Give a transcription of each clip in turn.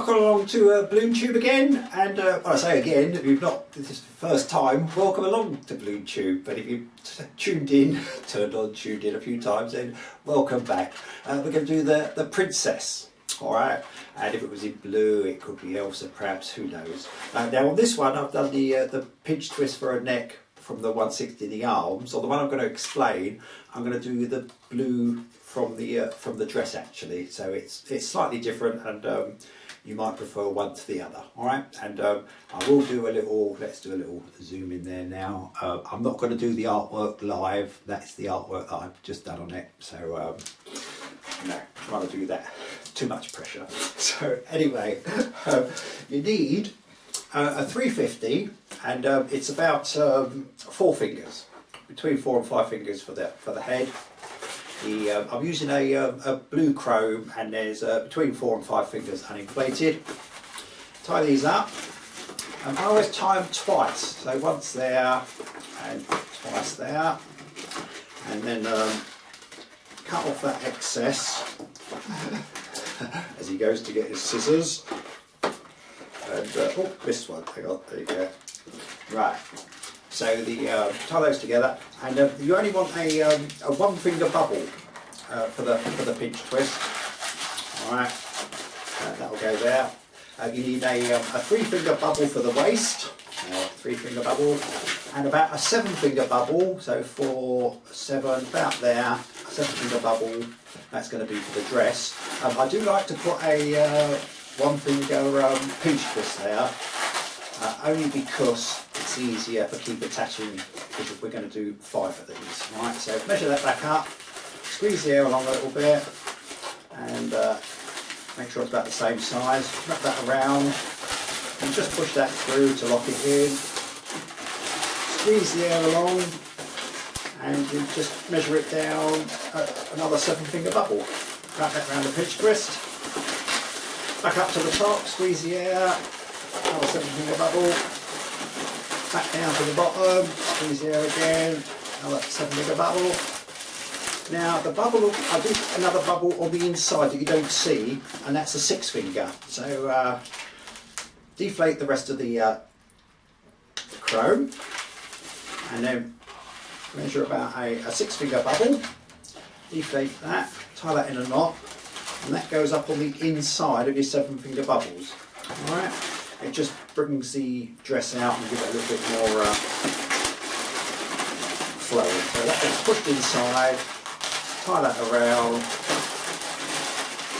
Welcome along to BalloonTube again, and when I say again, if you've not, this is the first time, welcome along to BalloonTube. But if you've tuned in a few times, then welcome back. We're going to do the princess, alright? And if it was in blue, it could be Elsa perhaps, who knows. Now on this one, I've done the pinch twist for a neck from the 160 in the arms. Or the one I'm going to explain, I'm going to do the blue from the dress actually. So it's slightly different, and you might prefer one to the other, all right? And I will do a little, let's do a little zoom in there now. I'm not going to do the artwork live. That's the artwork that I've just done on it. So, no, trying to do that, too much pressure. So anyway, you need a 350, and it's about 4 fingers, between 4 and 5 fingers for the head. I'm using a blue chrome, and there's between 4 and 5 fingers uninflated. Tie these up, and I always tie them twice, so once there and twice there, and then cut off that excess as he goes to get his scissors. And oh, this one, hang on, there you go. Right. So tie those together, and you only want a 1 finger bubble for the pinch twist. All right, that will go there. You need a 3 finger bubble for the waist, 3 finger bubble, and about a 7 finger bubble. So 4, 7, about there, a 7 finger bubble. That's going to be for the dress. I do like to put a 1 finger pinch twist there, only because it's easier for keep attaching, because we're going to do 5 of these. Right, so measure that back up, squeeze the air along a little bit, and make sure it's about the same size. Wrap that around, and just push that through to lock it in. Squeeze the air along, and you just measure it down another 7 finger bubble. Wrap that around the pinch twist. Back up to the top, squeeze the air, another 7 finger bubble. Back down to the bottom, squeeze the air again, another 7 finger bubble. Now the bubble, I'll do another bubble on the inside that you don't see, and that's a 6 finger. So deflate the rest of the chrome, and then measure about a 6 finger bubble, deflate that, tie that in a knot, and that goes up on the inside of your 7 finger bubbles. Alright? It just brings the dress out and gives it a little bit more flow. So that gets pushed inside, tie that around,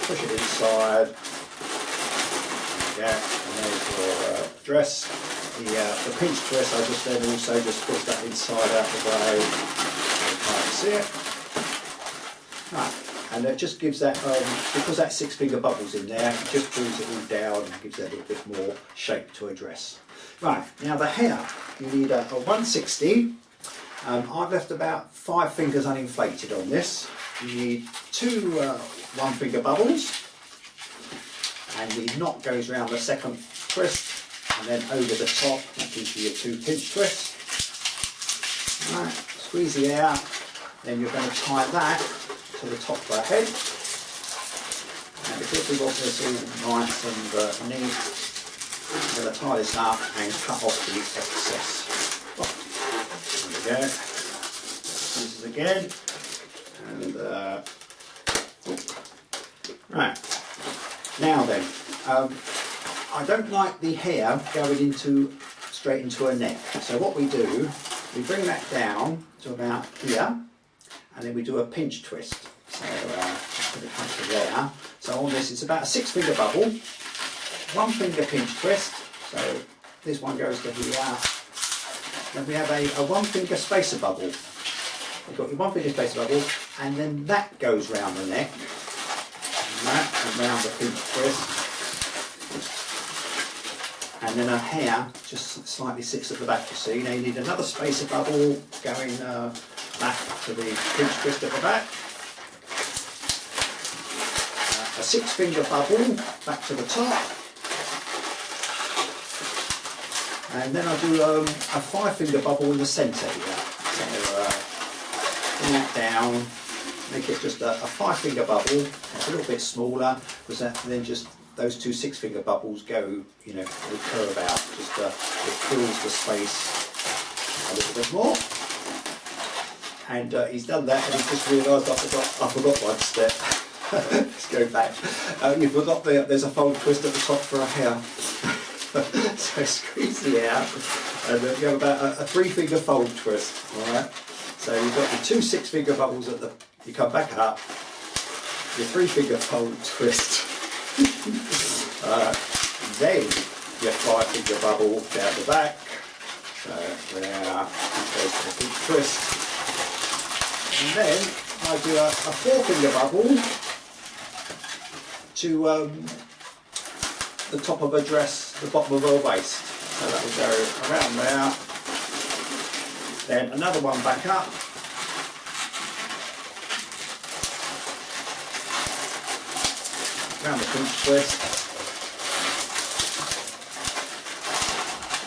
push it inside. Yeah, and there's your dress. The pinch twist, I just then also just push that inside out the way. You can't see it. Right. And it just gives that, because that 6 finger bubbles in there, it just brings it all down and gives it a little bit more shape to a dress. Right, now the hair, you need a 160. I've left about 5 fingers uninflated on this. You need 2 1 finger bubbles, and the knot goes around the second twist, and then over the top, that gives you your 2 pinch twists. Right, squeeze the air, then you're going to tie that to the top of our head, and because we want this all nice and neat, I'm going to tie this up and cut off the excess. There we go. Scissors again, and right. Now then, I don't like the hair going straight into a neck. So what we do, we bring that down to about here, and then we do a pinch twist. So just put it back to there. So on this, it's about a 6 finger bubble, 1 finger pinch twist. So this one goes to here. Then we have a 1 finger spacer bubble. You've got your 1 finger spacer bubble, and then that goes round the neck, and that, and round the pinch twist. And then her hair just slightly sits at the back, you see. Now you need another spacer bubble going back to the pinch twist at the back. A 6 finger bubble back to the top. And then I do a 5 finger bubble in the centre here. So bring that down, make it just a 5 finger bubble. It's a little bit smaller, because that then just those two 6-finger bubbles go, you know, will curve out, just it fills the space a little bit more. And he's done that, and he's just realised I forgot one step. Let's go back. You forgot there's a fold twist at the top for a hair. So squeeze the hair, and then you have about a 3-finger fold twist. All right. So you've got your two 6-finger bubbles at the. You come back up. Your 3-finger fold twist. Then your 5-finger bubble down the back. So there goes the big twist. And then I do a 4-finger bubble to the top of a dress, the bottom of her waist. So that will go around there. Then another one back up. Around the pinch twist.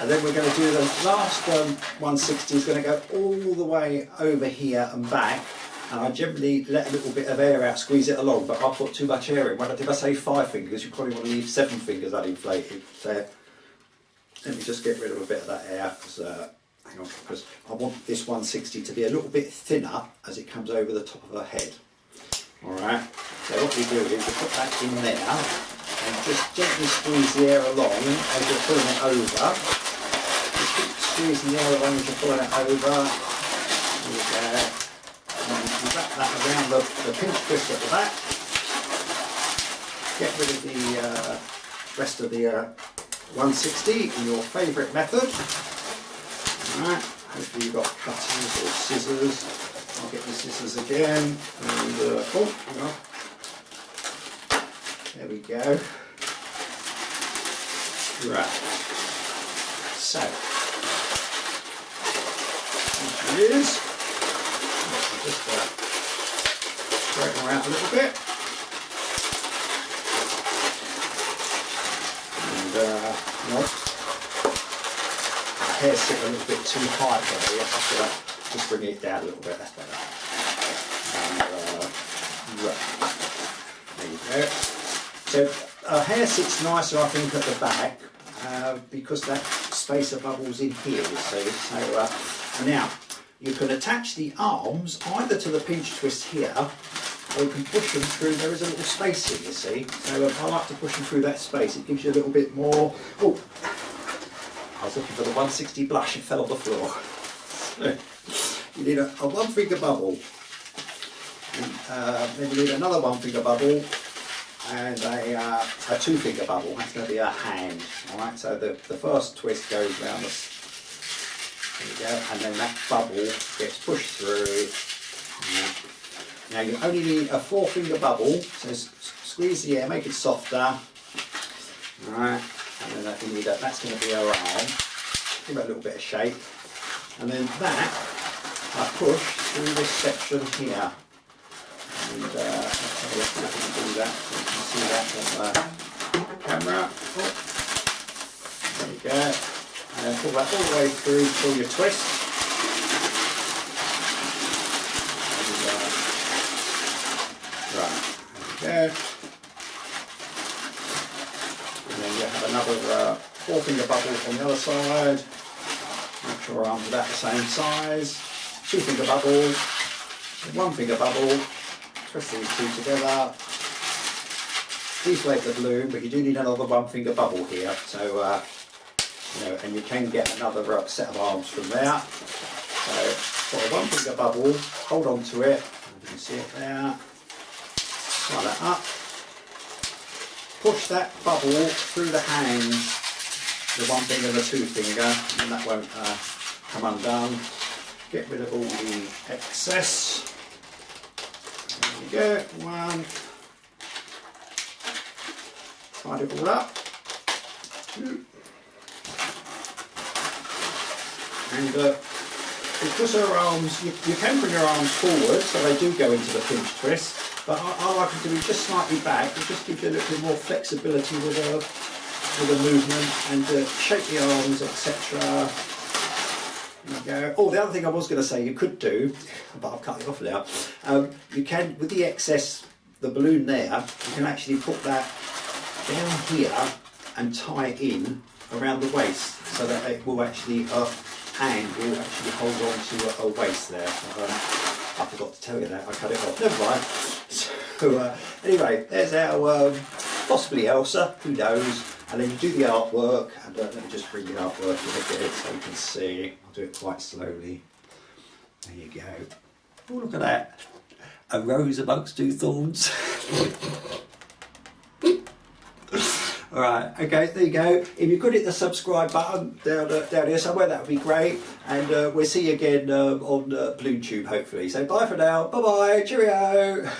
And then we're going to do the last 160 is going to go all the way over here and back. And I generally let a little bit of air out, squeeze it along, but I put too much air in. Did I say 5 fingers? You probably want to leave 7 fingers uninflated. So let me just get rid of a bit of that air, because hang on, because I want this 160 to be a little bit thinner as it comes over the top of her head. Alright, so what we do is we put that in there and just gently squeeze the air along as you're pulling it over. Just keep squeezing the air along as you're pulling it over. There we go. And you wrap that around the pinch twist at the back. Get rid of the rest of the 160 in your favourite method. Alright, hopefully you've got cutters or scissors. I'll get the scissors again. And oh, hang on. There we go. Right. So, here it is. Just drag them around a little bit. And no, my hair's sitting a little bit too high for me. I have to just bring it down a little bit. That's better. And right. There you go. So her hair sits nicer, I think, at the back because that space of bubbles in here. So now you can attach the arms either to the pinch twist here, or you can push them through. There is a little space here, you see. So I like to push them through that space. It gives you a little bit more. Oh, I was looking for the 160 blush. It fell on the floor. You need a 1-finger bubble. Then you need another 1-finger bubble. And a 2-finger bubble. That's going to be a hand. Alright, so the first twist goes round the, there you go, and then that bubble gets pushed through. Now you only need a 4-finger bubble, so squeeze the air, make it softer. Alright, and then you need that's going to be our arm. Give it a little bit of shape. And then that I push through this section here. And let's have a look at how to do that, so you can see that on the camera. Oh. There you go. And then pull that all the way through till you twist. And, right, there you go. And then you have another 4-finger bubble on the other side. Make sure our arms are about the same size. 2-finger bubble, 1-finger bubble. Twist these two together. Deflate the balloon, but you do need another 1-finger bubble here. So, you know, and you can get another set of arms from there. So, put a 1-finger bubble, hold on to it. You can see it there. Tie that up. Push that bubble through the hands, the 1-finger and the 2-finger, and that won't come undone. Get rid of all the excess. There you go, 1, tied it all up, 2, and because her arms, you can bring her arms forward so they do go into the pinch twist, but I like them to be just slightly back. It just gives you a little bit more flexibility with the movement and shape the arms, etc. Go. Oh, the other thing I was going to say you could do, but I've cut it off now, you can, with the excess, the balloon there, you can actually put that down here and tie it in around the waist so that it will actually and will actually hold on to a waist there. I forgot to tell you that, I cut it off, never mind. So anyway, there's our possibly Elsa, who knows, and then you do the artwork, and let me just bring the artwork in a bit so you can see. I'll do it quite slowly. There you go. Oh, look at that. A rose amongst two thorns. Alright, okay, there you go. If you could hit the subscribe button down here somewhere, that would be great. And we'll see you again on BalloonTube, hopefully. So bye for now. Bye-bye. Cheerio.